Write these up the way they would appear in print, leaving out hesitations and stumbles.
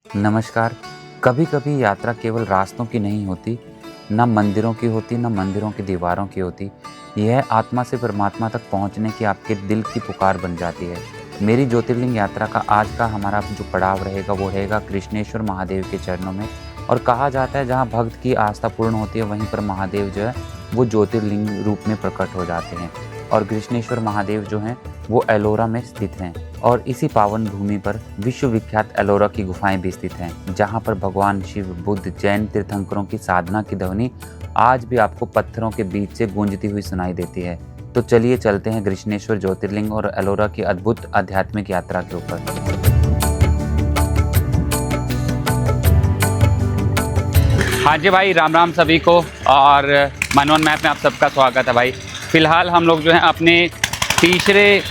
नमस्कार। कभी कभी यात्रा केवल रास्तों की नहीं होती, न मंदिरों की होती, न मंदिरों की दीवारों की होती। यह आत्मा से परमात्मा तक पहुंचने की आपके दिल की पुकार बन जाती है। मेरी ज्योतिर्लिंग यात्रा का आज का हमारा जो पड़ाव रहेगा वो रहेगा कृष्णेश्वर महादेव के चरणों में। और कहा जाता है जहाँ भक्त की आस्था पूर्ण होती है वहीं पर महादेव जो है वो ज्योतिर्लिंग रूप में प्रकट हो जाते हैं। और कृष्णेश्वर महादेव जो हैं वो एलोरा में स्थित हैं। और इसी पावन भूमि पर विश्व विख्यात एलोरा की गुफाएं भी स्थित हैं, जहां पर भगवान शिव, बुद्ध, जैन तीर्थंकरों की साधना की ध्वनि आज भी आपको पत्थरों के बीच से गूंजती हुई सुनाई देती है। तो चलिए चलते हैं कृष्णेश्वर ज्योतिर्लिंग और एलोरा की अद्भुत आध्यात्मिक यात्रा के ऊपर। हाँ जी भाई, राम राम सभी को। और मनवन मैप में आप सबका स्वागत है भाई। फिलहाल हम लोग जो है अपने तीसरे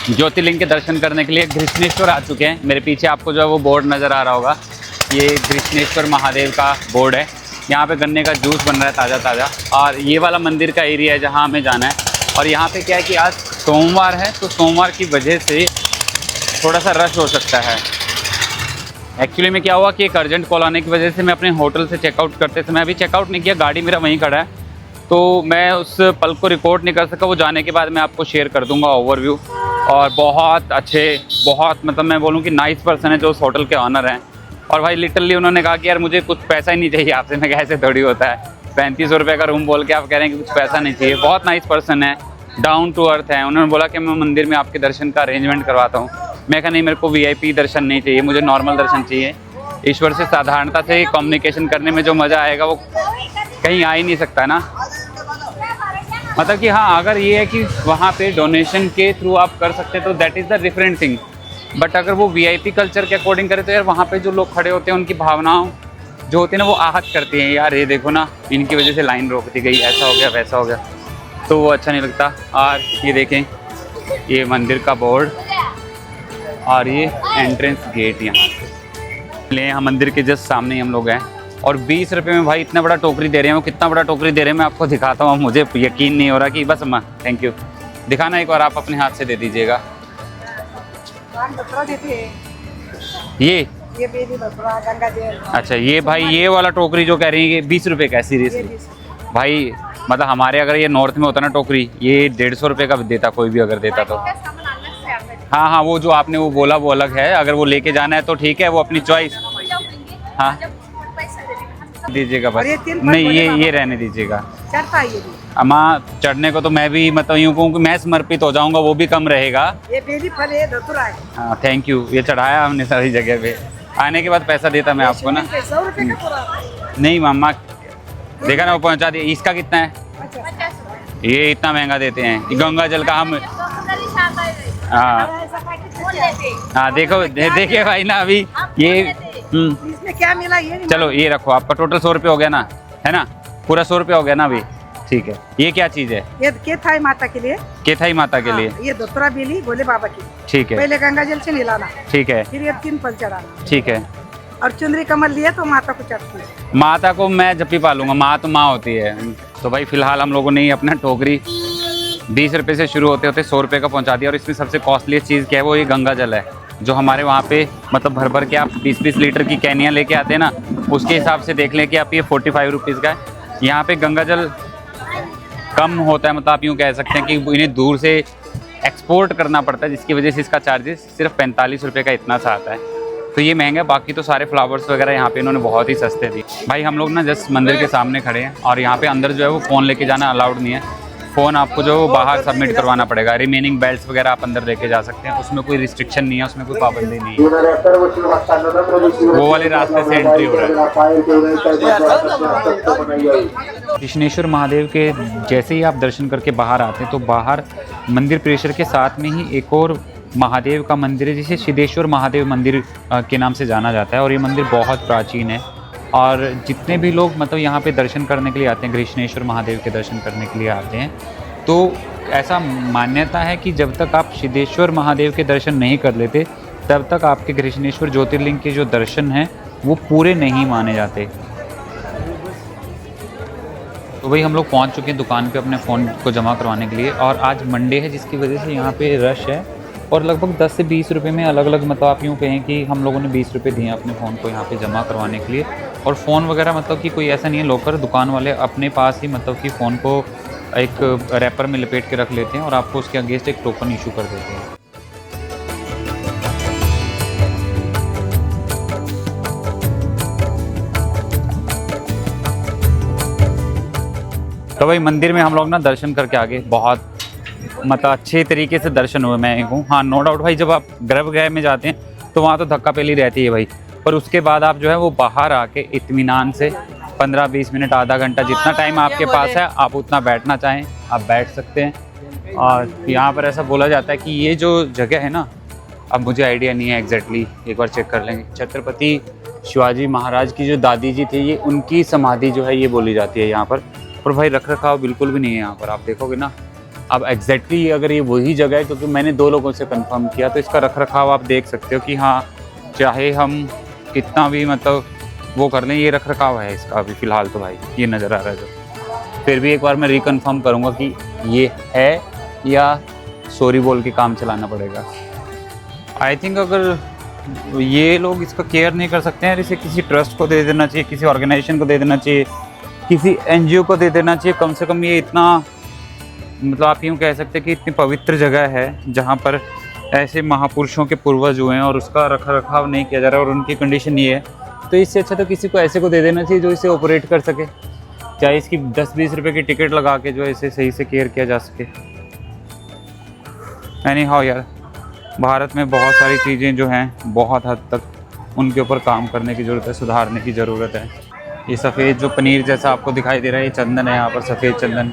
ज्योतिर्लिंग के दर्शन करने के लिए कृष्णेश्वर आ चुके हैं। मेरे पीछे आपको जो है वो बोर्ड नज़र आ रहा होगा, ये कृष्णेश्वर महादेव का बोर्ड है। यहाँ पे गन्ने का जूस बन रहा है ताज़ा ताज़ा। और ये वाला मंदिर का एरिया है जहाँ हमें जाना है। और यहाँ पे क्या है कि आज सोमवार है, तो सोमवार की वजह से थोड़ा सा रश हो सकता है। एक्चुअली में क्या हुआ कि एक अर्जेंट कॉल आने की वजह से मैं अपने होटल से चेकआउट करते समय अभी चेकआउट नहीं किया, गाड़ी मेरा वहीं खड़ा है, तो मैं उस पल को रिकॉर्ड नहीं कर सका। वो जाने के बाद मैं आपको शेयर कर दूंगा ओवरव्यू। और बहुत अच्छे, बहुत मतलब मैं बोलूँ कि नाइस पर्सन है जो उस होटल के ऑनर हैं। और भाई लिटरली उन्होंने कहा कि यार मुझे कुछ पैसा ही नहीं चाहिए आपसे। मैं कैसे थोड़ी होता है 3500 रुपये का रूम बोल के आप कह रहे हैं कि कुछ पैसा नहीं चाहिए। बहुत नाइस पर्सन है, डाउन टू अर्थ है। उन्होंने बोला कि मैं मंदिर में आपके दर्शन का अरेंजमेंट करवाता हूँ। मैं कहा नहीं, मेरे को VIP दर्शन नहीं चाहिए, मुझे नॉर्मल दर्शन चाहिए। ईश्वर से साधारणता से कम्युनिकेशन करने में जो मज़ा आएगा वो कहीं आ ही नहीं सकता ना। मतलब कि हाँ, अगर ये है कि वहाँ पे डोनेशन के थ्रू आप कर सकते हैं तो that is the different thing. But अगर वो VIP कल्चर के अकॉर्डिंग करें तो यार वहाँ पे जो लोग खड़े होते हैं उनकी भावनाओं जो होती है ना वो आहत करती हैं। यार ये देखो ना, इनकी वजह से लाइन रोक दी गई, ऐसा हो गया वैसा हो गया, तो वो अच्छा नहीं लगता। और ये देखें, ये मंदिर का बोर्ड और ये एंट्रेंस गेट यहाँ ले, यहाँ मंदिर के जस्ट सामने ही हम लोग हैं। और 20 रुपये में भाई इतना बड़ा टोकरी दे रहे हैं। वो कितना बड़ा टोकरी दे रहे हैं मैं आपको दिखाता हूँ। मुझे यकीन नहीं हो रहा कि बस अम्मा थैंक यू, दिखाना एक बार आप अपने हाथ से दे दीजिएगा। ये अच्छा, ये भाई ये वाला टोकरी जो कह रही है 20 रुपये का, सीरियसली भाई? मतलब हमारे अगर ये नॉर्थ में होता ना टोकरी, ये 150 रुपये का देता कोई भी अगर देता तो। हाँ हाँ, वो जो आपने वो बोला वो अलग है। अगर वो लेके जाना है तो ठीक है, वो अपनी चॉइस। हाँ दीजिएगा बस। नहीं, ये रहने दीजिएगा। अम्मा चढ़ने को तो मैं भी मतलब यूँ कहूँ कि मैं समर्पित हो जाऊंगा, वो भी कम रहेगा। ये बेली फल है, धतूरा है। हाँ थैंक यू। ये चढ़ाया हमने सारी जगह पे, आने के बाद पैसा देता मैं आपको ना। नहीं मम्मा, देखा ना वो पहुँचा दिया। इसका कितना है? ये इतना महंगा देते हैं गंगा जल का हम। हाँ हाँ, देखो देखिए भाई ना अभी ये इसमें क्या मिला ये। चलो ये रखो, आपका टोटल 100 रुपये हो गया ना, है ना? पूरा 100 रुपये हो गया ना अभी। ठीक है, ये क्या चीज़ है? ये केथाई माता के लिए। केथाई माता के लिए। ये धोतरा बेली भोले बाबा की। ठीक है, पहले गंगा जल से नहलाना। ठीक है, फिर ये 3 फल चढ़ाना। ठीक है। और चुंदरी कमल लिए तो माता को चढ़ती है। माता को मैं जब भी पालूंगा, माँ तो माँ होती है। तो भाई फिलहाल हम लोगों ने ही अपना टोकरी 20 रुपये से शुरू होते होते 100 रुपये का पहुँचा दिया। और इसमें सबसे कॉस्टली चीज़ क्या है, वो ये गंगा जल है जो हमारे वहाँ पे मतलब भर भर के आप 20-20 लीटर की कैनियाँ लेके आते हैं ना, उसके हिसाब से देख लें कि आप ये 45 रुपीज़ का है। यहाँ पे गंगा जल कम होता है, मतलब आप यूँ कह सकते हैं कि इन्हें दूर से एक्सपोर्ट करना पड़ता है, जिसकी वजह से इसका चार्जेस सिर्फ 45 रुपये का इतना सा आता है। तो ये महंगा है। बाकी तो सारे फ्लावर्स वगैरह यहाँ पे इन्होंने बहुत ही सस्ते दिए। भाई हम लोग ना जस्ट मंदिर के सामने खड़े हैं और यहाँ पे अंदर जो है वो फ़ोन लेके जाना अलाउड नहीं है। फ़ोन आपको जो बाहर सबमिट करवाना पड़ेगा। रिमेनिंग बेल्ट्स वगैरह आप अंदर लेके जा सकते हैं, उसमें कोई रिस्ट्रिक्शन नहीं है, उसमें कोई पाबंदी नहीं है। वो वाले रास्ते से एंट्री हो रहा है। कृष्णेश्वर महादेव के जैसे ही आप दर्शन करके बाहर आते हैं तो बाहर मंदिर परिसर के साथ में ही एक और महादेव का मंदिर है जिसे सिद्धेश्वर महादेव मंदिर के नाम से जाना जाता है। और ये मंदिर बहुत प्राचीन है। और जितने भी लोग मतलब यहाँ पे दर्शन करने के लिए आते हैं, कृष्णेश्वर महादेव के दर्शन करने के लिए आते हैं, तो ऐसा मान्यता है कि जब तक आप सिद्धेश्वर महादेव के दर्शन नहीं कर लेते तब तक आपके कृष्णेश्वर ज्योतिर्लिंग के जो दर्शन हैं वो पूरे नहीं माने जाते। तो भाई हम लोग पहुँच चुके हैं दुकान पे अपने फ़ोन को जमा करवाने के लिए। और आज मंडे है जिसकी वजह से यहाँ पे रश है। और लगभग 10 से 20 रुपये में अलग अलग, मतलब आप यूँ कहें कि हम लोगों ने 20 रुपये दिए अपने फ़ोन को यहाँ पे जमा करवाने के लिए। और फ़ोन वगैरह मतलब कि कोई ऐसा नहीं है, लॉकर दुकान वाले अपने पास ही मतलब कि फ़ोन को एक रैपर में लपेट के रख लेते हैं और आपको उसके अगेंस्ट एक टोकन इशू कर देते हैं। तो भाई मंदिर में हम लोग ना दर्शन करके आ गए, बहुत मतलब अच्छे तरीके से दर्शन हुए। मैं हूँ हाँ, नो डाउट भाई, जब आप गर्भगृह में जाते हैं तो वहाँ तो धक्का पेली रहती है भाई, पर उसके बाद आप जो है वो बाहर आके इत्मीनान से 15-20 मिनट, आधा घंटा, जितना टाइम आपके पास है आप उतना बैठना चाहें आप बैठ सकते हैं। और यहाँ पर ऐसा बोला जाता है कि ये जो जगह है ना, अब मुझे आइडिया नहीं है एग्जैक्टली, एक बार चेक कर लेंगे। छत्रपति शिवाजी महाराज की जो दादी जी थी, ये उनकी समाधि जो है ये बोली जाती है यहाँ पर। और भाई रख रखाव बिल्कुल भी नहीं है यहाँ पर, आप देखोगे ना। अब एग्जैक्टली अगर ये वही जगह है, क्योंकि मैंने 2 लोगों से कंफर्म किया, तो इसका रख रखाव आप देख सकते हो कि हाँ, चाहे हम कितना भी मतलब वो कर लें, ये रख रखाव है इसका अभी फ़िलहाल तो भाई ये नज़र आ रहा है जो। फिर भी एक बार मैं रिकन्फर्म करूँगा कि ये है या सॉरी बोल के काम चलाना पड़ेगा। आई थिंक अगर ये लोग इसका केयर नहीं कर सकते हैं, इसे किसी ट्रस्ट को दे देना चाहिए, किसी ऑर्गेनाइजेशन को दे देना चाहिए, किसी एनजीओ को दे देना चाहिए। कम से कम ये इतना, मतलब आप यूँ कह सकते हैं कि इतनी पवित्र जगह है जहाँ पर ऐसे महापुरुषों के पूर्वज हुए हैं और उसका रख रखाव नहीं किया जा रहा है और उनकी कंडीशन ये है, तो इससे अच्छा तो किसी को ऐसे को दे देना चाहिए जो इसे ऑपरेट कर सके, चाहे इसकी 10-20 रुपये की टिकट लगा के जो इसे सही से केयर किया जा सके। एनी हाउ यार, भारत में बहुत सारी चीज़ें जो हैं बहुत हद तक उनके ऊपर काम करने की ज़रूरत है, सुधारने की ज़रूरत है। ये सफ़ेद जो पनीर जैसा आपको दिखाई दे रहा है, ये चंदन है यहाँ पर, सफ़ेद चंदन।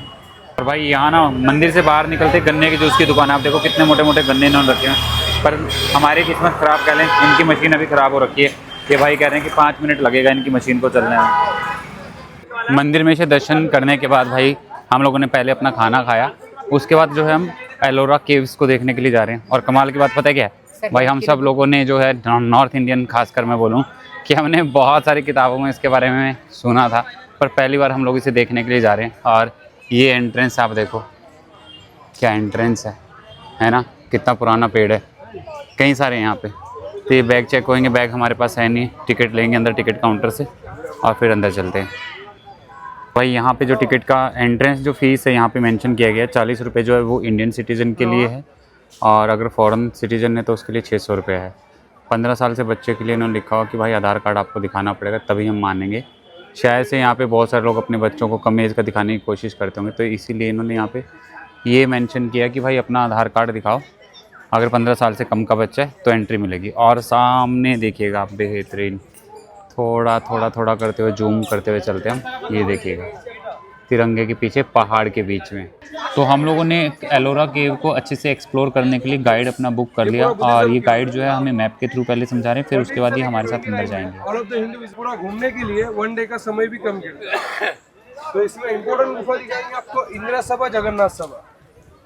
और भाई यहाँ ना मंदिर से बाहर निकलते गन्ने की जूस की दुकान है, आप देखो कितने मोटे मोटे गन्ने इन्होंने रखे हैं। पर हमारी किस्मत ख़राब कह लें, इनकी मशीन अभी ख़राब हो रखी है। ये भाई कह रहे हैं कि 5 मिनट लगेगा इनकी मशीन को चलने में। मंदिर में से दर्शन करने के बाद भाई हम लोगों ने पहले अपना खाना खाया, उसके बाद जो है हम एलोरा केव्स को देखने के लिए जा रहे हैं। और कमाल की बात पता है क्या है भाई, हम सब लोगों ने जो है नॉर्थ इंडियन खासकर मैं बोलूँ कि हमने बहुत सारी किताबों में इसके बारे में सुना था, पर पहली बार हम लोग इसे देखने के लिए जा रहे हैं। और ये एंट्रेंस आप देखो, क्या एंट्रेंस है ना, कितना पुराना पेड़ है, कई सारे यहाँ पे। तो ये बैग चेक होंगे, बैग हमारे पास है नहीं, टिकट लेंगे अंदर टिकट काउंटर से और फिर अंदर चलते हैं। भाई यहाँ पे जो टिकट का एंट्रेंस जो फ़ीस है यहाँ पे मेंशन किया गया है, 40 रुपये जो है वो इंडियन सिटीज़न के लिए है, और अगर फ़ॉरेन सिटीज़न है तो उसके लिए 600 रुपये है। 15 साल से बच्चे के लिए इन्होंने लिखा हुआ कि भाई आधार कार्ड आपको दिखाना पड़ेगा तभी हम मानेंगे। शायद से यहाँ पे बहुत सारे लोग अपने बच्चों को कम एज का दिखाने की कोशिश करते होंगे, तो इसीलिए इन्होंने यहाँ पे ये मेंशन किया कि भाई अपना आधार कार्ड दिखाओ, अगर 15 साल से कम का बच्चा है तो एंट्री मिलेगी। और सामने देखिएगा आप, बेहतरीन, थोड़ा करते हुए जूम करते हुए चलते हैं हम, ये देखिएगा तिरंगे के पीछे पहाड़ के बीच में। तो हम लोगों ने एलोरा केव को अच्छे से एक्सप्लोर करने के लिए गाइड अपना बुक कर लिया, और ये गाइड जो है हमें मैप के थ्रू पहले समझा रहे हैं, फिर उसके बाद ये हमारे साथ अंदर जाएंगे। ऑल ऑफ द हिंदू पूरा घूमने के लिए 1 डे का समय भी कम किया। तो इसमें इम्पोर्टेंट गुफा दिखाएंगे आपको, इंदिरा सभा, जगन्नाथ सभा,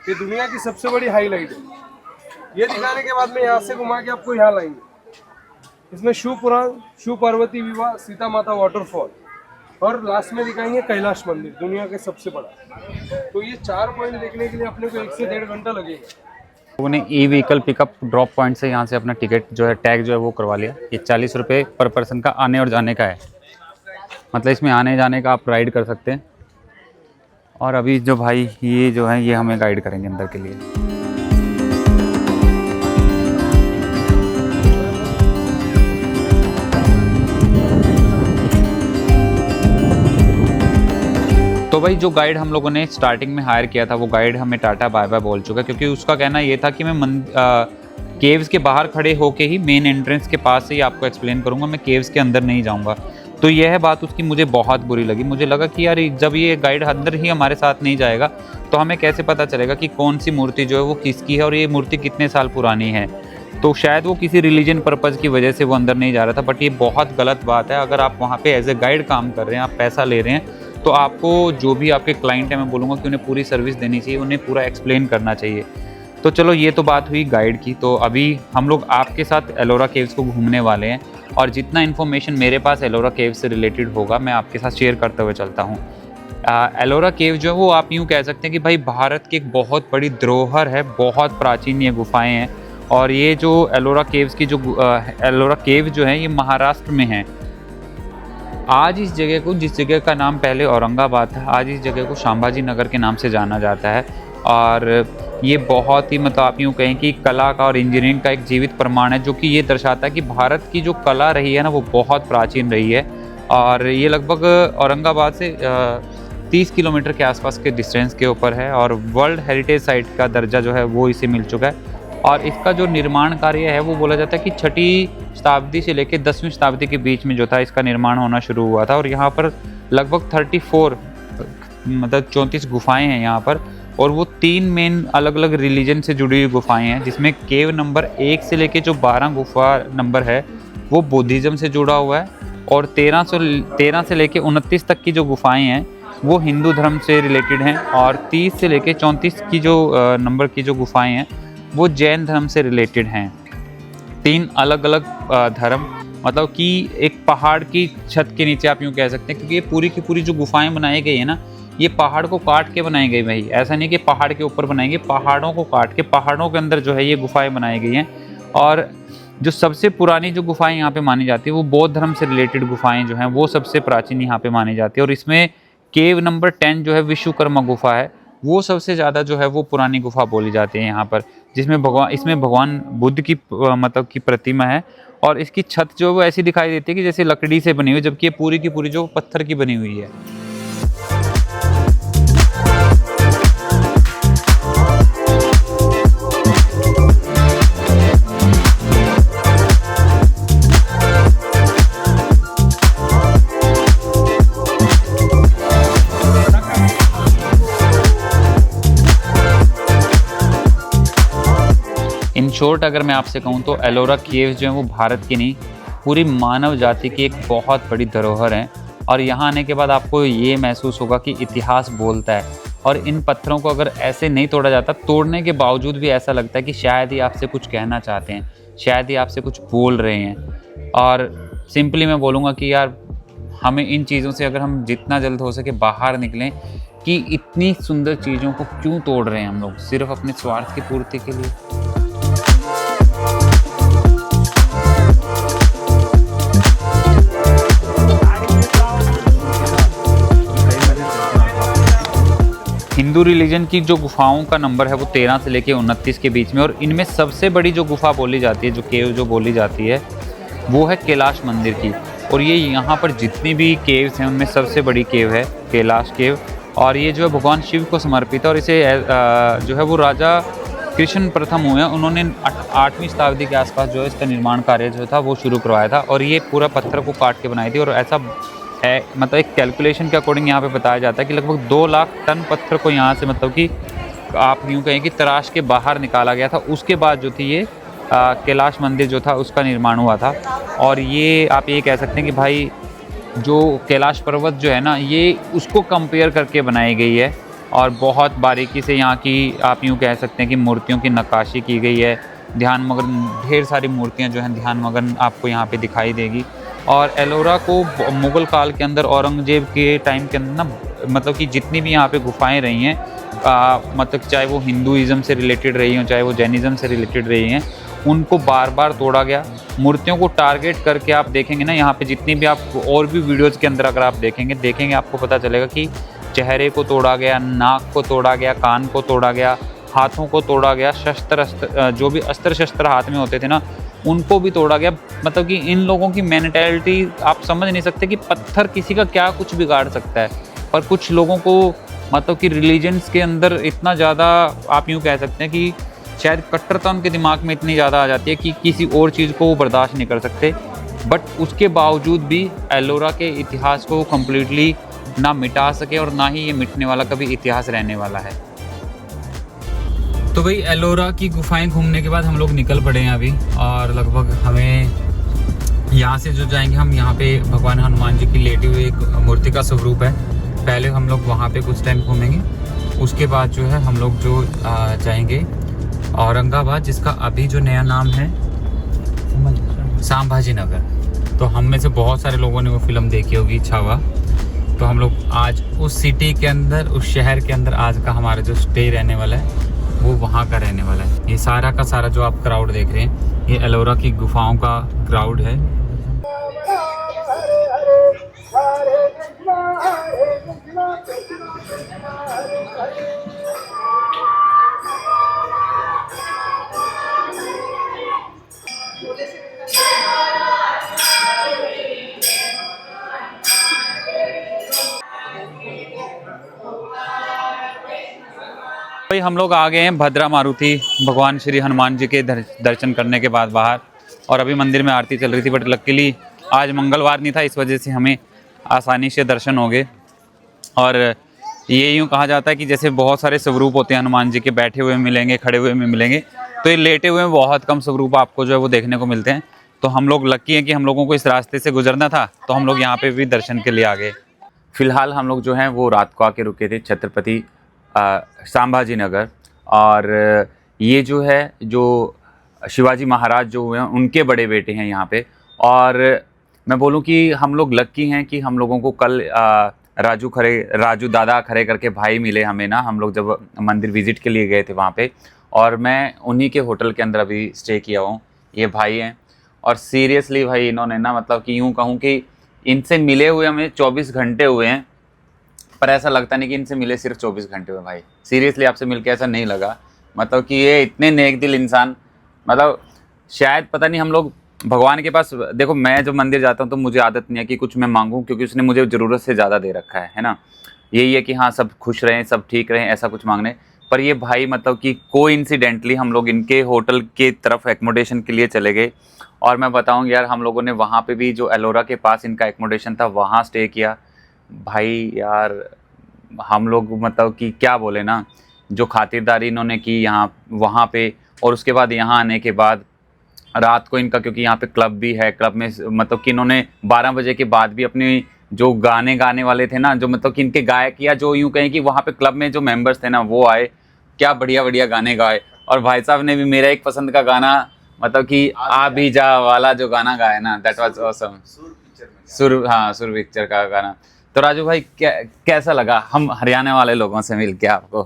ये दुनिया की सबसे बड़ी हाईलाइट है। ये दिखाने के बाद में यहाँ से घुमा के आपको यहाँ लाएंगे। इसमें शिव पुराण, शिव पार्वती विवाह, सीता माता वाटरफॉल, और लास्ट में दिखाएंगे कैलाश मंदिर, दुनिया के सबसे बड़ा। तो ये 4 पॉइंट देखने के लिए अपने को 1 से 1.5 घंटा लगेगा। लोगों ने e vehicle pickup drop point से यहाँ से अपना टिकट जो है, टैग जो है वो करवा लिया। ये 40 रुपये पर पर्सन का आने और जाने का है, मतलब इसमें आने जाने का आप राइड कर सकते हैं। और अभी जो भाई ये जो है ये हमें गाइड करेंगे अंदर के लिए। तो भाई जो गाइड हम लोगों ने स्टार्टिंग में हायर किया था, वो गाइड हमें टाटा बाय बाय बोल चुका है, क्योंकि उसका कहना ये था कि मैं केव्स के बाहर खड़े होके ही मेन एंट्रेंस के पास से ही आपको एक्सप्लेन करूंगा, मैं केव्स के अंदर नहीं जाऊंगा। तो यह बात उसकी मुझे बहुत बुरी लगी। मुझे लगा कि यार जब ये गाइड अंदर ही हमारे साथ नहीं जाएगा तो हमें कैसे पता चलेगा कि कौन सी मूर्ति जो है वो किसकी है और ये मूर्ति कितने साल पुरानी है। तो शायद वो किसी रिलीजन पर्पज़ की वजह से वो अंदर नहीं जा रहा था, बट ये बहुत गलत बात है। अगर आप वहाँ पे एज ए गाइड काम कर रहे हैं, आप पैसा ले रहे हैं, तो आपको जो भी आपके क्लाइंट हैं, मैं बोलूँगा कि उन्हें पूरी सर्विस देनी चाहिए, उन्हें पूरा एक्सप्लेन करना चाहिए। तो चलो ये तो बात हुई गाइड की। तो अभी हम लोग आपके साथ एलोरा केव्स को घूमने वाले हैं, और जितना इन्फॉर्मेशन मेरे पास एलोरा केव से रिलेटेड होगा मैं आपके साथ शेयर करते हुए चलता हूँ। एलोरा केव जो है वो आप यूँ कह सकते हैं कि भाई भारत की एक बहुत बड़ी धरोहर है, बहुत प्राचीन ये गुफाएँ हैं, और ये जो एलोरा केव्स की जो एलोरा केव जो है ये महाराष्ट्र में है। आज इस जगह को, जिस जगह का नाम पहले औरंगाबाद था, आज इस जगह को संभाजी नगर के नाम से जाना जाता है। और ये बहुत ही मतलब आप यूँ कहें कि कला का और इंजीनियरिंग का एक जीवित प्रमाण है, जो कि ये दर्शाता है कि भारत की जो कला रही है ना वो बहुत प्राचीन रही है। और ये लगभग औरंगाबाद से 30 किलोमीटर के आसपास के डिस्टेंस के ऊपर है और वर्ल्ड हेरिटेज साइट का दर्जा जो है वो इसे मिल चुका है। और इसका जो निर्माण कार्य है वो बोला जाता है कि 6वीं शताब्दी से लेकर 10वीं शताब्दी के बीच में जो था इसका निर्माण होना शुरू हुआ था। और यहाँ पर लगभग 34 गुफाएं हैं यहाँ पर, और वो 3 मेन अलग अलग रिलीजन से जुड़ी हुई गुफाएं हैं, जिसमें केव नंबर 1 से लेके जो 12 गुफा नंबर है वो बुद्धिज़्म से जुड़ा हुआ है, और 13 से लेके 29 तक की जो गुफाएं हैं वो हिंदू धर्म से रिलेटेड हैं, और 30 से लेके 34 की जो नंबर की जो गुफाएं हैं वो जैन धर्म से रिलेटेड हैं। 3 अलग अलग धर्म, मतलब कि एक पहाड़ की छत के नीचे आप यूँ कह सकते हैं, क्योंकि ये पूरी की पूरी जो गुफाएं बनाई गई है ना, ये पहाड़ को काट के बनाई गई भाई। ऐसा नहीं कि पहाड़ के ऊपर बनाएंगे, पहाड़ों को काट के पहाड़ों के अंदर जो है ये गुफाएं बनाई गई हैं। और जो सबसे पुरानी जो गुफाएं यहाँ पे मानी जाती है वो बौद्ध धर्म से रिलेटेड गुफाएं जो हैं वो सबसे प्राचीन यहाँ पे मानी जाती है। और इसमें केव नंबर 10 जो है विश्वकर्मा गुफा है, वो सबसे ज़्यादा जो है वो पुरानी गुफा बोली जाती है यहाँ पर, जिसमें इसमें भगवान बुद्ध की मतलब की प्रतिमा है। और इसकी छत जो है वो ऐसी दिखाई देती है कि जैसे लकड़ी से बनी हुई, जबकि ये पूरी की पूरी जो पत्थर की बनी हुई है। इन शॉर्ट अगर मैं आपसे कहूँ तो एलोरा केव्स जो है वो भारत की नहीं, पूरी मानव जाति की एक बहुत बड़ी धरोहर है। और यहाँ आने के बाद आपको ये महसूस होगा कि इतिहास बोलता है। और इन पत्थरों को अगर ऐसे नहीं तोड़ा जाता, तोड़ने के बावजूद भी ऐसा लगता है कि शायद ही आपसे कुछ कहना चाहते हैं, शायद ही आपसे कुछ बोल रहे हैं। और सिंपली मैं बोलूँगा कि यार हमें इन चीज़ों से अगर हम जितना जल्द हो सके बाहर निकलें, कि इतनी सुंदर चीज़ों को क्यों तोड़ रहे हैं हम लोग सिर्फ अपने स्वार्थ की पूर्ति के लिए। हिंदू रिलीजन की जो गुफाओं का नंबर है वो 13 से लेके 29 के बीच में, और इनमें सबसे बड़ी जो गुफा बोली जाती है, जो केव जो बोली जाती है, वो है कैलाश मंदिर की। और ये यहाँ पर जितनी भी केव्स हैं उनमें सबसे बड़ी केव है कैलाश केव। और ये जो है भगवान शिव को समर्पित है। और इसे जो है वो राजा कृष्ण प्रथम हुए हैं, उन्होंने 8वीं शताब्दी के आसपास जो है इसका निर्माण कार्य जो था वो शुरू करवाया था। और ये पूरा पत्थर को काट के बनाई थी। और ऐसा है, मतलब एक कैलकुलेशन के अकॉर्डिंग यहाँ पे बताया जाता है कि लगभग 2 लाख टन पत्थर को यहाँ से, मतलब कि आप यूँ कहें कि तराश के बाहर निकाला गया था। उसके बाद जो थी ये कैलाश मंदिर जो था उसका निर्माण हुआ था। और ये आप ये कह सकते हैं कि भाई जो कैलाश पर्वत जो है ना, ये उसको कंपेयर करके बनाई गई है। और बहुत बारीकी से यहाँ की आप यूँ कह सकते हैं कि मूर्तियों की नक्काशी की गई है। ध्यान मगन ढेर सारी मूर्तियाँ जो हैं ध्यान मगन आपको यहाँ पे दिखाई देगी। और एलोरा को मुग़ल काल के अंदर, औरंगजेब के टाइम के अंदर ना, मतलब कि जितनी भी यहाँ पे गुफाएं रही हैं, मतलब चाहे वो हिंदुइज़्म से रिलेटेड रही हों, चाहे वो जैनिज़्म से रिलेटेड रही हैं, उनको बार बार तोड़ा गया। मूर्तियों को टारगेट करके आप देखेंगे ना, यहाँ पे जितनी भी आप और भी वीडियोज़ के अंदर अगर आप देखेंगे आपको पता चलेगा कि चेहरे को तोड़ा गया, नाक को तोड़ा गया, कान को तोड़ा गया, हाथों को तोड़ा गया, शस्त्र जो भी अस्त्र शस्त्र हाथ में होते थे ना उनको भी तोड़ा गया। मतलब कि इन लोगों की मेंटालिटी आप समझ नहीं सकते कि पत्थर किसी का क्या कुछ बिगाड़ सकता है। पर कुछ लोगों को मतलब कि रिलीजन्स के अंदर इतना ज़्यादा आप यूँ कह सकते हैं कि शायद कट्टरता उनके दिमाग में इतनी ज़्यादा आ जाती है कि किसी और चीज़ को वो बर्दाश्त नहीं कर सकते। बट उसके बावजूद भी एलोरा के इतिहास को कम्प्लीटली ना मिटा सके और ना ही ये मिटने वाला कभी इतिहास रहने वाला है। तो भाई एलोरा की गुफाएं घूमने के बाद हम लोग निकल पड़े हैं अभी। और लगभग हमें यहाँ से जो जाएंगे, हम यहाँ पे भगवान हनुमान जी की लेटी हुई एक मूर्ति का स्वरूप है, पहले हम लोग वहाँ पे कुछ टाइम घूमेंगे। उसके बाद जो है हम लोग जो जाएंगे औरंगाबाद, जिसका अभी जो नया नाम है संभाजी नगर। तो हम में से बहुत सारे लोगों ने वो फिल्म देखी होगी छावा। तो हम लोग आज उस सिटी के अंदर, उस शहर के अंदर आज का हमारा जो स्टे रहने वाला है। वो वहाँ का रहने वाला है। ये सारा का सारा जो आप क्राउड देख रहे हैं ये एलोरा की गुफाओं का क्राउड है। भाई हम लोग आ गए हैं भद्रा मारुति भगवान श्री हनुमान जी के दर्शन करने के बाद बाहर, और अभी मंदिर में आरती चल रही थी, बट लकीली आज मंगलवार नहीं था, इस वजह से हमें आसानी से दर्शन हो गए। और ये यूँ कहा जाता है कि जैसे बहुत सारे स्वरूप होते हैं हनुमान जी के, बैठे हुए मिलेंगे, खड़े हुए में मिलेंगे, तो ये लेटे हुए में बहुत कम स्वरूप आपको जो है वो देखने को मिलते हैं। तो हम लोग लकी हैं कि हम लोगों को इस रास्ते से गुजरना था, तो हम लोग यहाँ पे भी दर्शन के लिए आ गए। फिलहाल हम लोग जो हैं वो रात को आके रुके थे छत्रपति संभाजी नगर, और ये जो है जो शिवाजी महाराज जो हुए हैं उनके बड़े बेटे हैं यहाँ पे। और मैं बोलूँ कि हम लोग लक्की हैं कि हम लोगों को कल राजू दादा खरे करके भाई मिले हमें ना, हम लोग जब मंदिर विजिट के लिए गए थे वहाँ पे, और मैं उन्हीं के होटल के अंदर अभी स्टे किया हूँ। ये भाई हैं, और सीरियसली भाई इन्होंने ना मतलब कि यूँ कहूँ कि इनसे मिले हुए हमें 24 घंटे हुए हैं, पर ऐसा लगता नहीं कि इनसे मिले सिर्फ 24 घंटे हुए। भाई सीरियसली आपसे मिलके ऐसा नहीं लगा, मतलब कि ये इतने नेक दिल इंसान, मतलब शायद पता नहीं हम लोग भगवान के पास, देखो मैं जब मंदिर जाता हूँ तो मुझे आदत नहीं है कि कुछ मैं मांगूँ, क्योंकि उसने मुझे ज़रूरत से ज़्यादा दे रखा है ना। यही है कि हाँ सब खुश रहें, सब ठीक रहें, ऐसा कुछ मांगने। पर ये भाई मतलब कि कोइंसिडेंटली हम लोग इनके होटल के तरफ एकोमोडेशन के लिए चले गए, और मैं बताऊँ यार हम लोगों ने वहाँ पर भी जो एलोरा के पास इनका एकोमोडेशन था वहाँ स्टे किया। भाई यार हम लोग मतलब कि क्या बोले ना, जो खातिरदारी इन्होंने की यहाँ वहाँ पे, और उसके बाद यहाँ आने के बाद रात को इनका, क्योंकि यहाँ पे क्लब भी है, क्लब में मतलब कि इन्होंने 12 बजे के बाद भी अपनी जो गाने वाले थे ना, जो मतलब कि इनके गायक, या जो यूँ कहें कि वहाँ पे क्लब में जो मेंबर्स थे ना वो आए, क्या बढ़िया बढ़िया गाने गाए। और भाई साहब ने भी मेरा एक पसंद का गाना, मतलब कि आ भी जा वाला जो गाना गाया ना, दैट वाज ऑसम। सुर पिक्चर का गाना। तो राजू भाई कैसा लगा हम हरियाणा वाले लोगों से मिल के आपको?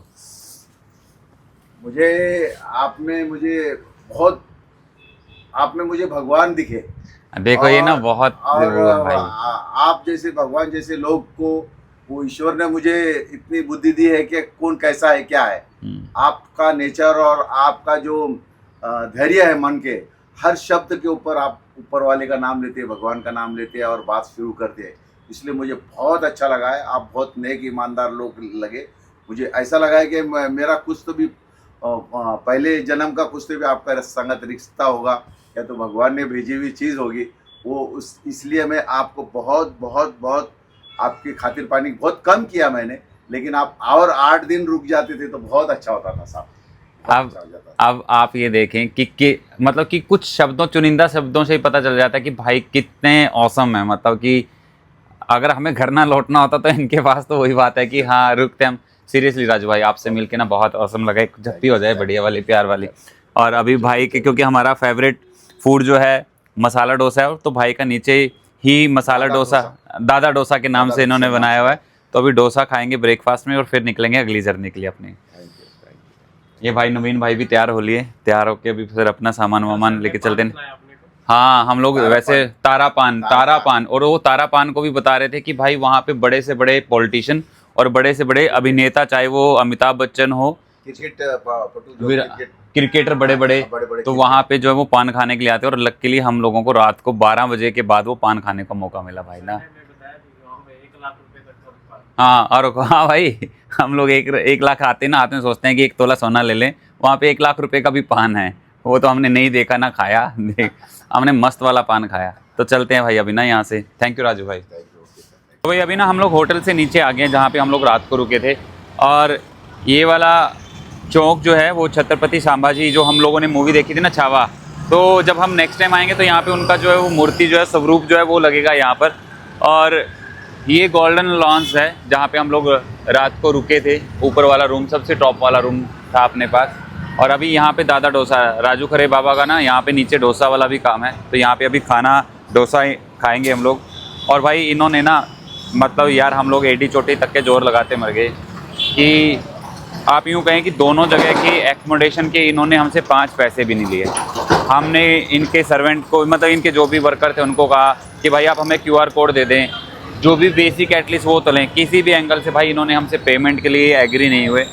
आपने मुझे भगवान दिखे। देखो ये ना बहुत भाई आप जैसे भगवान जैसे लोग को वो ईश्वर ने मुझे इतनी बुद्धि दी है कि कौन कैसा है क्या है। आपका नेचर और आपका जो धैर्य है मन के, हर शब्द के ऊपर आप ऊपर वाले का नाम लेते हैं, भगवान का नाम लेते हैं और बात शुरू करते हैं। इसलिए मुझे बहुत अच्छा लगा है। आप बहुत नेक ईमानदार लोग लगे। मुझे ऐसा लगा है कि मेरा कुछ तो भी पहले जन्म का कुछ तो भी आपका संगत रिश्ता होगा, या तो भगवान ने भेजी हुई चीज़ होगी वो। इसलिए मैं आपको बहुत बहुत बहुत आपकी खातिर पानी बहुत कम किया मैंने, लेकिन आप और 8 दिन रुक जाते थे तो बहुत अच्छा होता था साहब। अब आप ये देखें कि मतलब कि कुछ शब्दों, चुनिंदा शब्दों से ही पता चल जाता है कि भाई कितने औसम है। मतलब कि अगर हमें घर ना लौटना होता तो इनके पास तो वही बात है कि हाँ रुकते हम। सीरियसली राजू भाई आपसे मिलके ना बहुत औसम लगा, एक झप्पी हो जाए बढ़िया वाली, प्यार वाली। और अभी भाई के, क्योंकि हमारा फेवरेट फूड जो है मसाला डोसा है, तो भाई का नीचे ही मसाला डोसा, दादा डोसा के नाम से इन्होंने बनाया हुआ है। तो अभी डोसा खाएंगे ब्रेकफास्ट में और फिर निकलेंगे अगली जर्नी के लिए अपनी। ये भाई नवीन भाई भी तैयार हो लिए, तैयार होके अभी फिर अपना सामान वामान लेके चलते हैं। हाँ हम लोग वैसे तारा पान और वो तारा पान को भी बता रहे थे कि भाई वहाँ पे बड़े से बड़े पॉलिटिशियन और बड़े से बड़े अभिनेता, चाहे वो अमिताभ बच्चन हो, क्रिकेटर बड़े बड़े, तो वहाँ पे जो है वो पान खाने के लिए आते हैं। और लकीली हम लोगों को रात को 12 बजे के बाद वो पान खाने का मौका मिला भाई ना। हाँ और हाँ भाई हम लोग 1 लाख आते ना, हाथ में सोचते हैं कि 1 तोला सोना ले लें, वहाँ पे 1 लाख रुपए का भी पान है। वो तो हमने नहीं देखा ना खाया, हमने मस्त वाला पान खाया। तो चलते हैं भाई अभी ना यहाँ से। थैंक यू राजू भाई। तो भाई अभी ना हम लोग होटल से नीचे आ गए जहाँ पे हम लोग रात को रुके थे, और ये वाला चौक जो है वो छत्रपति संभाजी, जो हम लोगों ने मूवी देखी थी ना छावा, तो जब हम नेक्स्ट टाइम आएंगे तो यहाँ पे उनका जो है वो मूर्ति जो है, स्वरूप जो है वो लगेगा यहाँ पर। और ये गोल्डन लॉन्स है जहाँ पे हम लोग रात को रुके थे। ऊपर वाला रूम सबसे टॉप वाला रूम था अपने पास। और अभी यहाँ पे दादा डोसा, राजू खरे बाबा का ना यहाँ पे नीचे डोसा वाला भी काम है, तो यहाँ पे अभी खाना डोसा खाएंगे हम लोग। और भाई इन्होंने ना मतलब यार हम लोग एडी चोटी तक के जोर लगाते मर गए कि आप यूँ कहें कि दोनों जगह की एकोमोडेशन के इन्होंने हमसे 5 पैसे भी नहीं लिए। हमने इनके सर्वेंट को, मतलब इनके जो भी वर्कर थे उनको कहा कि भाई आप हमें QR कोड दे दें, जो भी बेसिक एटलीस्ट वो तो लें। किसी भी एंगल से भाई इन्होंने हमसे पेमेंट के लिए एग्री नहीं हुए।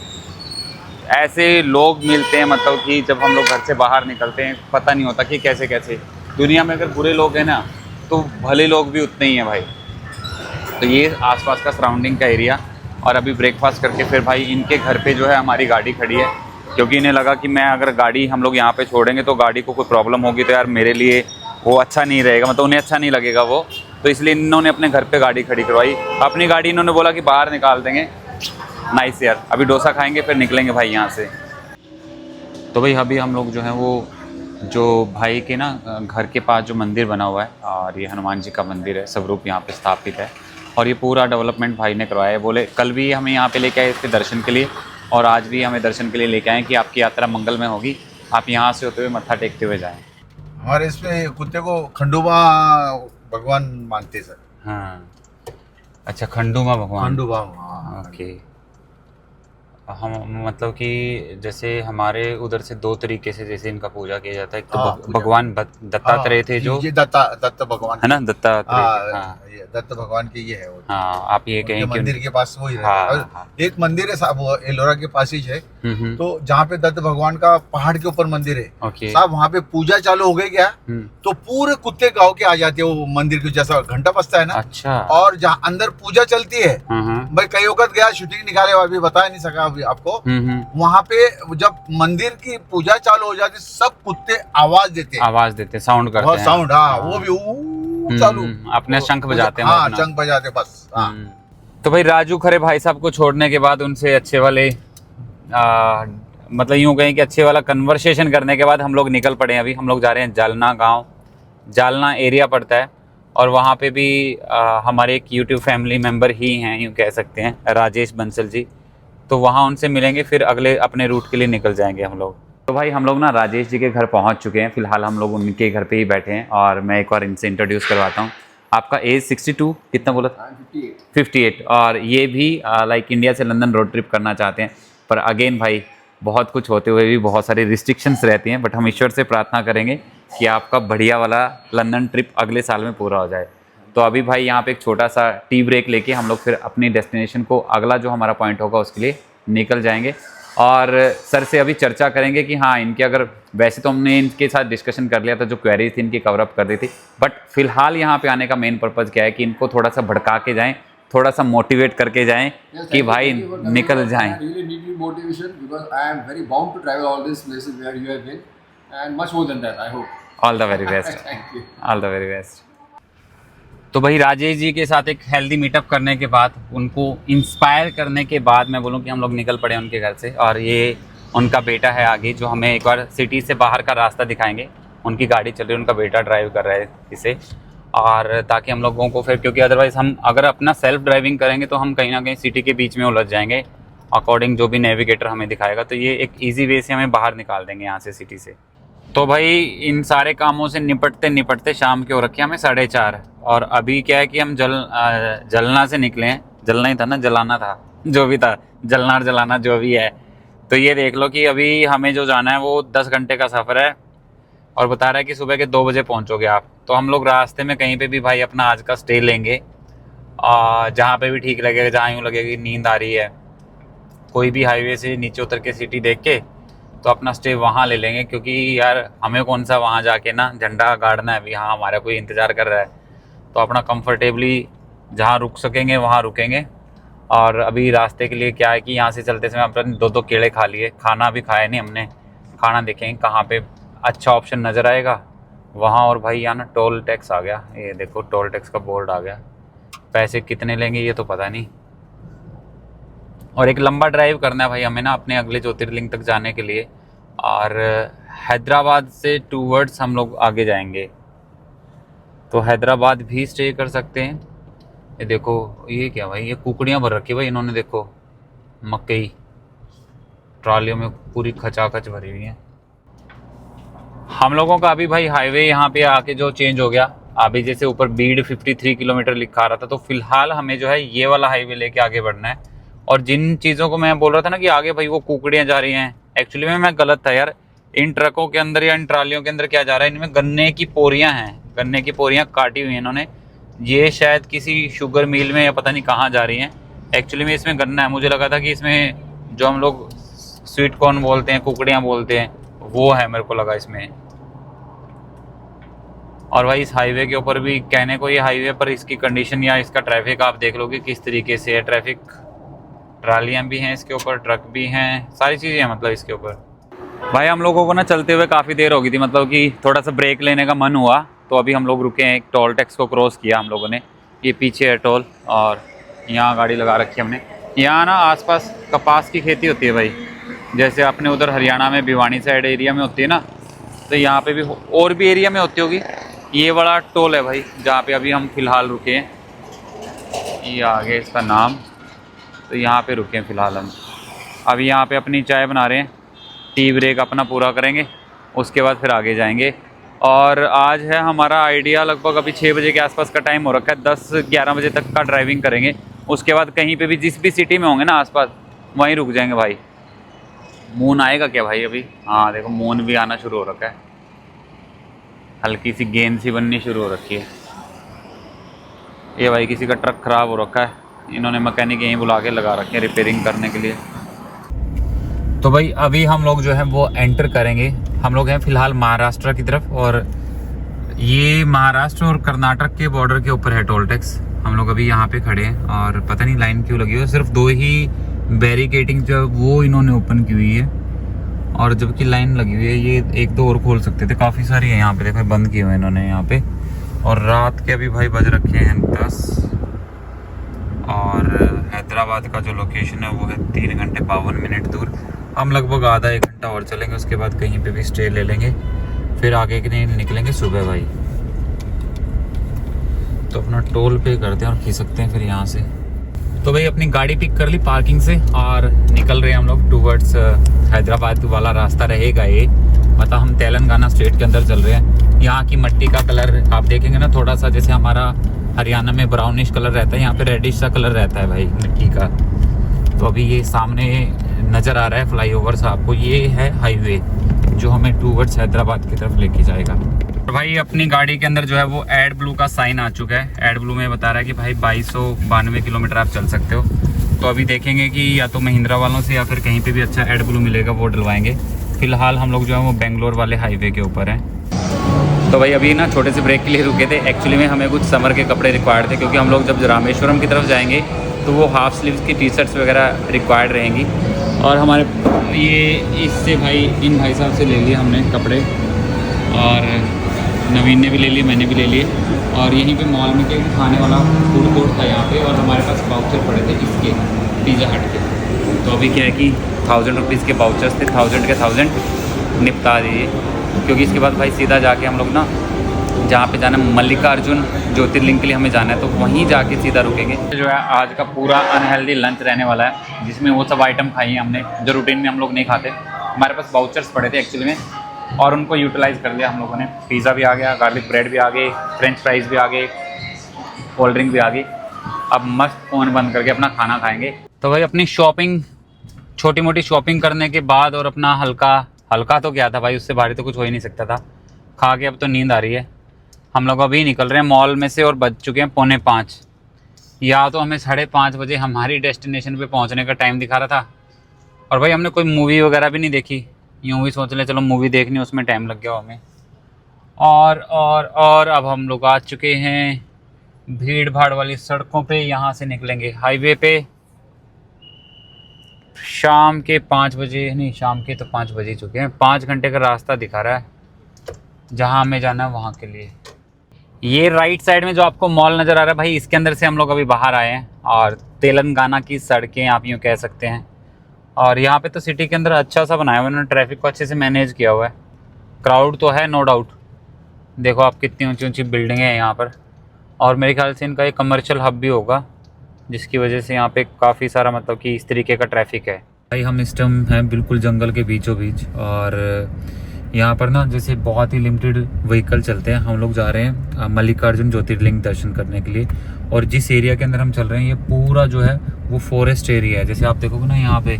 ऐसे लोग मिलते हैं, मतलब कि जब हम लोग घर से बाहर निकलते हैं पता नहीं होता कि कैसे कैसे दुनिया में अगर बुरे लोग हैं ना तो भले लोग भी उतने ही हैं भाई। तो ये आसपास का सराउंडिंग का एरिया। और अभी ब्रेकफास्ट करके फिर भाई इनके घर पे जो है हमारी गाड़ी खड़ी है, क्योंकि इन्हें लगा कि मैं अगर गाड़ी हम लोग यहाँ पे छोड़ेंगे तो गाड़ी को कोई प्रॉब्लम होगी तो यार मेरे लिए वो अच्छा नहीं रहेगा, मतलब उन्हें अच्छा नहीं लगेगा वो। तो इसलिए इन्होंने अपने घर पे गाड़ी खड़ी करवाई। अपनी गाड़ी इन्होंने बोला कि बाहर निकाल देंगे। नाइस यार। अभी डोसा खाएंगे फिर निकलेंगे भाई यहाँ से। तो भाई अभी हम लोग जो है वो जो भाई के ना घर के पास जो मंदिर बना हुआ है, और ये हनुमान जी का मंदिर है, स्वरूप यहाँ पे स्थापित है। और ये पूरा डेवलपमेंट भाई ने करवाया है। बोले कल भी हमें यहाँ पे लेके आए इसके दर्शन के लिए, और आज भी हमें दर्शन के लिए लेके आए कि आपकी यात्रा मंगल में होगी, आप यहाँ से होते हुए मत्था टेकते हुए जाएँ। हमारे इसमें कुत्ते को खंडोबा भगवान मानते सर। हाँ, अच्छा, खंडूमा भगवान। खंडोबा, हाँ। ओके। हम मतलब कि जैसे हमारे उधर से 2 तरीके से जैसे इनका पूजा किया जाता है। एक तो भगवान दत्तात्रेय थे जो, ये दत्त भगवान है ना, दत्तात्रेय। हाँ, ये दत्त भगवान के ये है वो। हाँ, आप ये कहें कि मंदिर के पास वही है। हाँ, और हाँ। एक मंदिर है साहब, वो एलोरा के पास ही है। हम्म। तो जहाँ पे दत्त भगवान का पहाड़ के ऊपर मंदिर है ओके। साहब, वहाँ पे पूजा चालू हो गई क्या, तो पूरे कुत्ते गाँव के आ जाते हैं। वो मंदिर के जैसा घंटा बजता है ना, अच्छा। और जहाँ अंदर पूजा चलती है, भाई कई वक्त गया शूटिंग निकाले, अभी बता नहीं सका अभी आपको। वहाँ पे जब मंदिर की पूजा चालू हो जाती, सब कुत्ते आवाज देते, साउंड करते बहुत हैं। साउंड। हाँ, वो भी चालू अपने शंख बजाते हैं। हाँ, शंख बजाते बस। हाँ। तो भाई राजू खरे भाई साहब को छोड़ने के बाद उनसे अच्छे वाले मतलब यूँ कहें कि अच्छे वाला कन्वर्सेशन करने के बाद हम लोग निकल पड़े हैं। अभी हम लोग जा रहे हैं जालना गांव, जालना एरिया पड़ता है। और वहाँ पे भी हमारे एक यूट्यूब फैमिली मेम्बर ही हैं, यूँ कह सकते हैं, राजेश बंसल जी। तो वहाँ उनसे मिलेंगे, फिर अगले अपने रूट के लिए निकल जाएंगे हम लोग। तो भाई हम लोग ना राजेश जी के घर पहुँच चुके हैं। फ़िलहाल हम लोग उनके घर पे ही बैठे हैं, और मैं एक बार इनसे इंट्रोड्यूस करवाता हूँ। आपका एज 62 कितना बोला था? 58। और ये भी लाइक इंडिया से लंदन रोड ट्रिप करना चाहते हैं, पर अगेन भाई बहुत कुछ होते हुए भी बहुत सारी रिस्ट्रिक्शंस रहती हैं। बट हम ईश्वर से प्रार्थना करेंगे कि आपका बढ़िया वाला लंदन ट्रिप अगले साल में पूरा हो जाए। तो अभी भाई यहाँ पे एक छोटा सा टी ब्रेक लेके हम लोग फिर अपनी डेस्टिनेशन को, अगला जो हमारा पॉइंट होगा उसके लिए निकल जाएंगे। और सर से अभी चर्चा करेंगे कि हाँ, इनके अगर, वैसे तो हमने इनके साथ डिस्कशन कर लिया था, जो क्वेरीज थी इनकी कवरअप कर दी थी। बट फिलहाल यहाँ पे आने का मेन पर्पज़ क्या है कि इनको थोड़ा सा भड़का के जाएँ, थोड़ा सा मोटिवेट करके जाएं कि भाई निकल जाएं। I really need your motivation because I am very bound to travel all these places where you have been and much more than that, I hope. All the very best. Thank you. All the very best. तो भाई राजेश जी के साथ एक healthy meetup करने के बाद, उनको inspire करने के बाद, मैं बोलूँ कि हम लोग निकल पड़े उनके घर से। और ये उनका बेटा है आगे, जो हमें एक बार सिटी से बाहर का रास्ता दिखाएंगे। उनकी गाड़ी चल रही है, उनका बेटा ड्राइव कर रहा है इसे। और ताकि हम लोगों को फिर, क्योंकि अदरवाइज़ हम अगर अपना सेल्फ ड्राइविंग करेंगे तो हम कहीं ना कहीं सिटी के बीच में उलझ जाएंगे, अकॉर्डिंग जो भी नेविगेटर हमें दिखाएगा। तो ये एक ईजी वे से हमें बाहर निकाल देंगे यहाँ से, सिटी से। तो भाई इन सारे कामों से निपटते निपटते शाम के हो रखे हमें 4:30। और अभी क्या है कि हम जलना से निकले हैं। जलना ही था ना, जलाना था, जो भी था, जलना और जलाना जो भी है। तो ये देख लो कि अभी हमें जो जाना है वो 10 घंटे का सफ़र है, और बता रहा है कि सुबह के 2 बजे पहुंचोगे आप। तो हम लोग रास्ते में कहीं पे भी भाई अपना आज का स्टे लेंगे, जहाँ पे भी ठीक लगेगा, जहाँ यूँ लगेगी नींद आ रही है, कोई भी हाईवे से नीचे उतर के सिटी देख के तो अपना स्टे वहाँ ले लेंगे। क्योंकि यार हमें कौन सा वहाँ जाके ना झंडा गाड़ना है, अभी हाँ हमारा कोई इंतज़ार कर रहा है। तो अपना कंफर्टेबली जहाँ रुक सकेंगे वहाँ रुकेंगे। और अभी रास्ते के लिए क्या है कि यहाँ से चलते समय अपन 2-2 केले खा लिए, खाना भी खाया नहीं हमने। खाना देखेंगे कहाँ पे अच्छा ऑप्शन नज़र आएगा वहाँ। और भाई यहाँ ना टोल टैक्स आ गया, ये देखो टोल टैक्स का बोर्ड आ गया। पैसे कितने लेंगे ये तो पता नहीं। और एक लंबा ड्राइव करना है भाई हमें ना, अपने अगले ज्योतिर्लिंग तक जाने के लिए। और हैदराबाद से टूवर्ड्स हम लोग आगे जाएंगे, तो हैदराबाद भी स्टे कर सकते हैं। ये देखो ये क्या भाई, ये कुकड़ियाँ भर रखी भाई इन्होंने, देखो मकई ट्रॉलियों में पूरी खचाखच भरी हुई है। हम लोगों का अभी भाई हाईवे यहाँ पे आके जो चेंज हो गया, अभी जैसे ऊपर बीड 53 किलोमीटर लिखा रहा था, तो फिलहाल हमें जो है ये वाला हाईवे लेके आगे बढ़ना है। और जिन चीज़ों को मैं बोल रहा था ना कि आगे भाई वो कुकड़ियाँ जा रही हैं, एक्चुअली में मैं गलत था यार। इन ट्रकों के अंदर या इन ट्रालियों के अंदर क्या जा रहा है, इनमें गन्ने की पोरियाँ हैं, गन्ने की पोरियाँ काटी हुई हैं इन्होंने। ये शायद किसी शुगर मिल में या पता नहीं कहाँ जा रही हैं। एक्चुअली में इसमें गन्ना है, मुझे लगा था कि इसमें जो हम लोग स्वीट कॉर्न बोलते हैं, कुकड़ियाँ बोलते हैं, वो है मेरे को लगा इसमें। और भाई इस हाईवे के ऊपर भी कहने को ये हाईवे पर इसकी कंडीशन या इसका ट्रैफिक आप देख लोगे किस तरीके से है। ट्रैफिक, ट्रालियाँ भी हैं इसके ऊपर, ट्रक भी हैं, सारी चीज़ें हैं मतलब इसके ऊपर। भाई हम लोगों को ना चलते हुए काफ़ी देर हो गई थी, मतलब कि थोड़ा सा ब्रेक लेने का मन हुआ, तो अभी हम लोग रुके हैं। एक टोल टैक्स को क्रॉस किया हम लोगों ने, ये पीछे है टोल, और यहाँ गाड़ी लगा रखी है हमने। यहाँ ना आसपास कपास की खेती होती है भाई, जैसे अपने उधर हरियाणा में भिवानी साइड एरिया में होती है ना, तो यहाँ पे भी और भी एरिया में होती होगी। ये बड़ा टोल है भाई जहाँ पे अभी हम फ़िलहाल रुके हैं, ये आगे इसका नाम, तो यहाँ पे रुके हैं फ़िलहाल हम। अभी यहाँ पे अपनी चाय बना रहे हैं, टी ब्रेक अपना पूरा करेंगे, उसके बाद फिर आगे जाएंगे। और आज है हमारा आइडिया लगभग अभी 6 बजे के आसपास का टाइम हो रखा है, 10-11 बजे तक का ड्राइविंग करेंगे। उसके बाद कहीं पे भी जिस भी सिटी में होंगे ना आसपास, वहीं रुक जाएंगे भाई। मून आएगा क्या भाई अभी? हाँ देखो मून भी आना शुरू हो रखा है, हल्की सी गेंद सी बननी शुरू हो रखी है। ये भाई किसी का ट्रक ख़राब हो रखा है, इन्होंने मैकेनिक यहीं बुला के लगा रखे हैं रिपेयरिंग करने के लिए। तो भाई अभी हम लोग जो है वो एंटर करेंगे। हम लोग हैं फ़िलहाल महाराष्ट्र की तरफ, और ये महाराष्ट्र और कर्नाटक के बॉर्डर के ऊपर है टोल टैक्स। हम लोग अभी यहाँ पे खड़े हैं और पता नहीं लाइन क्यों लगी है, सिर्फ 2 ही बैरिकेडिंग जो वो इन्होंने ओपन की हुई है, और जबकि लाइन लगी हुई है। ये 1-2 और खोल सकते थे, काफ़ी सारी है यहाँ पे, देखो बंद किए हुए इन्होंने यहाँ पे। और रात के अभी भाई बज रखे हैं 10, और हैदराबाद का जो लोकेशन है वो है 3 घंटे 52 मिनट दूर। हम लगभग आधा 1 घंटा और चलेंगे, उसके बाद कहीं पे भी स्टे ले लेंगे, फिर आगे के लिए निकलेंगे सुबह भाई। तो अपना टोल पे करते हैं और खिसकते हैं फिर यहाँ से। तो भाई अपनी गाड़ी पिक कर ली पार्किंग से और निकल रहे हैं हम लोग टूवर्ड्स हैदराबाद वाला रास्ता रहेगा ये, मतलब हम तेलंगाना स्टेट के अंदर चल रहे हैं। यहाँ की मिट्टी का कलर आप देखेंगे ना, थोड़ा सा जैसे हमारा हरियाणा में ब्राउनिश कलर रहता है, यहाँ पे रेडिश सा कलर रहता है भाई मिट्टी का। तो अभी ये सामने नज़र आ रहा है फ्लाईओवर से आपको, ये है हाईवे जो हमें टूवर्ड्स हैदराबाद की तरफ लेके जाएगा। तो भाई अपनी गाड़ी के अंदर जो है वो एड ब्लू का साइन आ चुका है। एड ब्लू में बता रहा है कि भाई 2292 किलोमीटर आप चल सकते हो। तो अभी देखेंगे कि या तो महिंद्रा वालों से या फिर कहीं पे भी अच्छा एड ब्लू मिलेगा वो डलवाएंगे। फ़िलहाल हम लोग जो है वो बेंगलोर वाले हाईवे के ऊपर हैं। तो भाई अभी ना छोटे से ब्रेक के लिए रुके थे। एक्चुअली में हमें कुछ समर के कपड़े रिक्वायर्ड थे, क्योंकि हम लोग जब रामेश्वरम की तरफ जाएंगे तो वो हाफ स्लीव्स की टी शर्ट्स वगैरह रिक्वायर्ड रहेंगी। और हमारे ये इससे भाई इन भाई साहब से ले लिए हमने कपड़े, और नवीन ने भी ले लिए, मैंने भी ले लिए। और यहीं पे मॉल में क्या खाने वाला फूड कोर्ट था यहाँ पे, और हमारे पास वाउचर पड़े थे इसके पिज़्ज़ा हट के। तो अभी क्या है कि 1000 रुपीज़ के वाउचर्स थे, 1000 के 1000 निपटा दीजिए, क्योंकि इसके बाद भाई सीधा जाके हम लोग ना जहाँ पे जाना है मल्लिकार्जुन ज्योतिर्लिंग के लिए हमें जाना है, तो वहीं जाके सीधा रुकेंगे। जो है आज का पूरा अनहेल्दी लंच रहने वाला है, जिसमें वो सब आइटम खाई हैं हमने जो रूटीन में हम लोग नहीं खाते। हमारे पास वाउचर्स पड़े थे एक्चुअली में, और उनको यूटिलाइज़ कर लिया हम लोगों ने। पिज़्ज़ा भी आ गया, गार्लिक ब्रेड भी आ गए, फ्रेंच फ्राइज़ भी आ गए, कोल्ड ड्रिंक भी आ गई। अब मस्त फ़ोन बंद करके अपना खाना खाएंगे। तो भाई अपनी शॉपिंग, छोटी मोटी शॉपिंग करने के बाद, और अपना हल्का तो क्या था भाई, उससे भारी तो कुछ हो ही नहीं सकता था। खा के अब तो नींद आ रही है। हम लोग अभी निकल रहे हैं मॉल में से, और बज चुके हैं 4:45। या तो हमें 5:30 बजे हमारी डेस्टिनेशन पे पहुंचने का टाइम दिखा रहा था, और भाई हमने कोई मूवी वगैरह भी नहीं देखी, यूँ भी सोच ले चलो मूवी देखनी, उसमें टाइम लग गया हमें। और अब हम लोग आ चुके हैं भीड़ भाड़ वाली सड़कों पे। यहाँ से निकलेंगे हाईवे पे शाम के 5 बजे, नहीं शाम के तो 5 बज ही चुके हैं। 5 घंटे का रास्ता दिखा रहा है जहाँ हमें जाना है वहाँ के लिए। ये राइट साइड में जो आपको मॉल नज़र आ रहा है भाई, इसके अंदर से हम लोग अभी बाहर आए हैं, और तेलंगाना की सड़कें आप यूँ कह सकते हैं। और यहाँ पे तो सिटी के अंदर अच्छा सा बनाया हुआ है, उन्होंने ट्रैफिक को अच्छे से मैनेज किया हुआ है। क्राउड तो है नो डाउट, देखो आप कितनी ऊंची ऊंची बिल्डिंगें हैं यहाँ पर, और मेरे ख्याल से इनका एक कमर्शियल हब भी होगा, जिसकी वजह से यहाँ पे काफ़ी सारा मतलब कि इस तरीके का ट्रैफिक है। भाई हम इस टाइम हैं बिल्कुल जंगल के बीचों बीच, और यहाँ पर ना जैसे बहुत ही लिमिटेड व्हीकल चलते हैं। हम लोग जा रहे हैं मल्लिकार्जुन ज्योतिर्लिंग दर्शन करने के लिए, और जिस एरिया के अंदर हम चल रहे हैं ये पूरा जो है वो फॉरेस्ट एरिया है। जैसे आप देखोगे ना यहाँ पे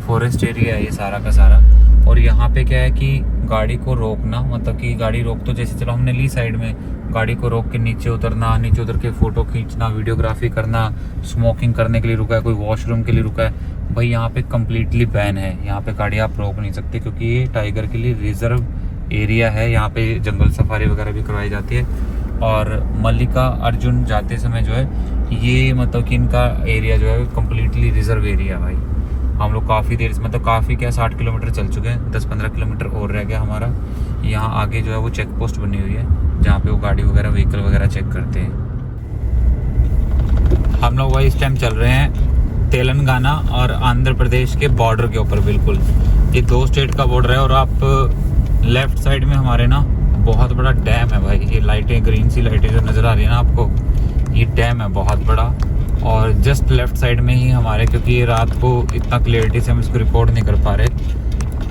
फॉरेस्ट एरिया है ये सारा का सारा। और यहाँ पे क्या है कि गाड़ी को रोकना, मतलब कि गाड़ी रोक तो जैसे चलो हमने ली साइड में, गाड़ी को रोक के नीचे उतरना, नीचे उतर के फ़ोटो खींचना, वीडियोग्राफी करना, स्मोकिंग करने के लिए रुका है, कोई वॉशरूम के लिए रुका है, भाई यहाँ पे कम्प्लीटली बैन है। यहाँ पे गाड़ी आप रोक नहीं सकते क्योंकि ये टाइगर के लिए रिजर्व एरिया है। यहाँ पे जंगल सफारी वगैरह भी करवाई जाती है। और मल्लिका अर्जुन जाते समय जो है ये मतलब कि इनका एरिया जो है कम्प्लीटली रिजर्व एरिया भाई। हम लोग काफ़ी देर मतलब काफ़ी क्या 60 किलोमीटर चल चुके हैं, 10-15 किलोमीटर और रह गया हमारा। यहाँ आगे जो है वो चेक पोस्ट बनी हुई है जहाँ पे वो गाड़ी वगैरह व्हीकल वगैरह चेक करते हैं। हम लोग भाई इस टाइम चल रहे हैं तेलंगाना और आंध्र प्रदेश के बॉर्डर के ऊपर, बिल्कुल ये 2 स्टेट का बॉर्डर है। और आप लेफ्ट साइड में हमारे ना बहुत बड़ा डैम है भाई। ये लाइटें ग्रीन सी लाइटें जो नज़र आ रही है ना आपको, ये डैम है बहुत बड़ा। और जस्ट लेफ्ट साइड में ही हमारे, क्योंकि ये रात को इतना क्लियरिटी से हम इसको रिकॉर्ड नहीं कर पा रहे।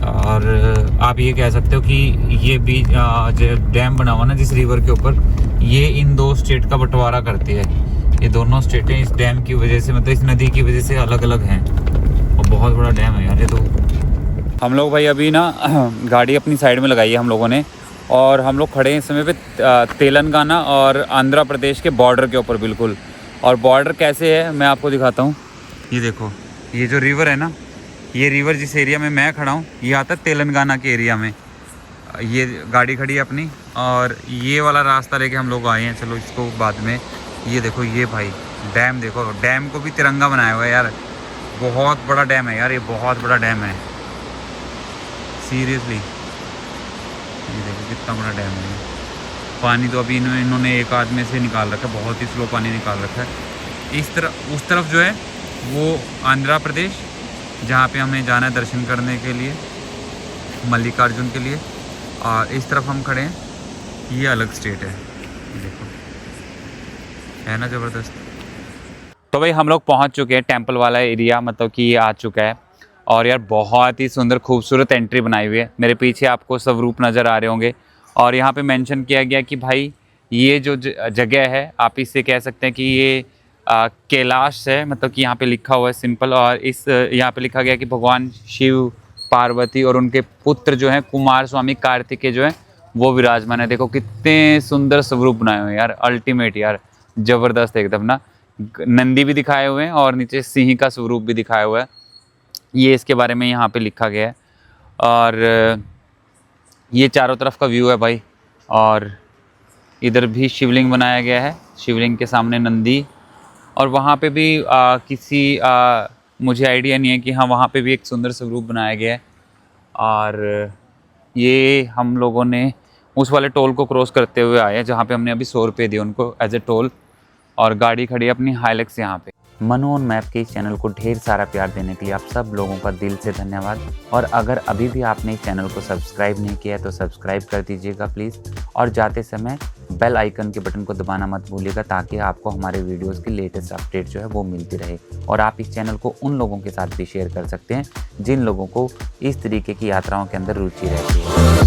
और आप ये कह सकते हो कि ये बीच जो डैम बना हुआ ना जिस रिवर के ऊपर, ये इन 2 स्टेट का बंटवारा करती है। ये दोनों स्टेटें इस डैम की वजह से, मतलब इस नदी की वजह से अलग अलग हैं। और बहुत बड़ा डैम है यार ये तो। हम लोग भाई अभी ना गाड़ी अपनी साइड में लगाई है हम लोगों ने, और हम लोग खड़े हैं इस समय पे तेलंगाना और आंध्र प्रदेश के बॉर्डर के ऊपर बिल्कुल। और बॉर्डर कैसे है मैं आपको दिखाता हूँ। ये देखो, ये जो रिवर है ना, ये रिवर जिस एरिया में मैं खड़ा हूँ ये आता है तेलंगाना के एरिया में। ये गाड़ी खड़ी है अपनी, और ये वाला रास्ता लेके हम लोग आए हैं। चलो इसको बाद में। ये देखो ये भाई डैम देखो, डैम को भी तिरंगा बनाया हुआ है यार। बहुत बड़ा डैम है यार, ये बहुत बड़ा डैम है सीरियसली। ये देखो कितना बड़ा डैम है। पानी तो अभी इन्होंने एक आदमी से निकाल रखा है, बहुत ही स्लो पानी निकाल रखा है। इस तरफ उस तरफ जो है वो आंध्र प्रदेश, जहाँ पे हमें जाना है दर्शन करने के लिए मल्लिकार्जुन के लिए। और इस तरफ हम खड़े हैं, ये अलग स्टेट है। देखो है ना ज़बरदस्त। तो भाई हम लोग पहुँच चुके हैं टेंपल वाला एरिया, मतलब कि ये आ चुका है। और यार बहुत ही सुंदर खूबसूरत एंट्री बनाई हुई है। मेरे पीछे आपको स्वरूप नज़र आ रहे होंगे। और यहाँ पे मेंशन किया गया कि भाई ये जो जगह है, आप इससे कह सकते हैं कि ये कैलाश है, मतलब कि यहाँ पे लिखा हुआ है सिंपल। और इस यहाँ पे लिखा गया कि भगवान शिव, पार्वती और उनके पुत्र जो हैं कुमार स्वामी कार्तिकेय जो है वो विराजमान है। देखो कितने सुंदर स्वरूप बनाए हुए हैं यार, अल्टीमेट यार, ज़बरदस्त एकदम ना। नंदी भी दिखाए हुए हैं और नीचे सिंह का स्वरूप भी दिखाया हुआ है। ये इसके बारे में यहाँ पे लिखा गया है। और ये चारों तरफ का व्यू है भाई। और इधर भी शिवलिंग बनाया गया है, शिवलिंग के सामने नंदी। और वहाँ पे भी मुझे आइडिया नहीं है कि हाँ वहाँ पे भी एक सुंदर स्वरूप बनाया गया है। और ये हम लोगों ने उस वाले टोल को क्रॉस करते हुए आए हैं जहाँ पे हमने अभी 100 रुपये दिए उनको एज ए टोल। और गाड़ी खड़ी है अपनी हाइलेक्स यहाँ पे। मनु ऑन मैप के इस चैनल को ढेर सारा प्यार देने के लिए आप सब लोगों का दिल से धन्यवाद। और अगर अभी भी आपने इस चैनल को सब्सक्राइब नहीं किया है तो सब्सक्राइब कर दीजिएगा प्लीज़। और जाते समय बेल आइकन के बटन को दबाना मत भूलिएगा ताकि आपको हमारे वीडियोस की लेटेस्ट अपडेट जो है वो मिलती रहे। और आप इस चैनल को उन लोगों के साथ भी शेयर कर सकते हैं जिन लोगों को इस तरीके की यात्राओं के अंदर रुचि रहती है।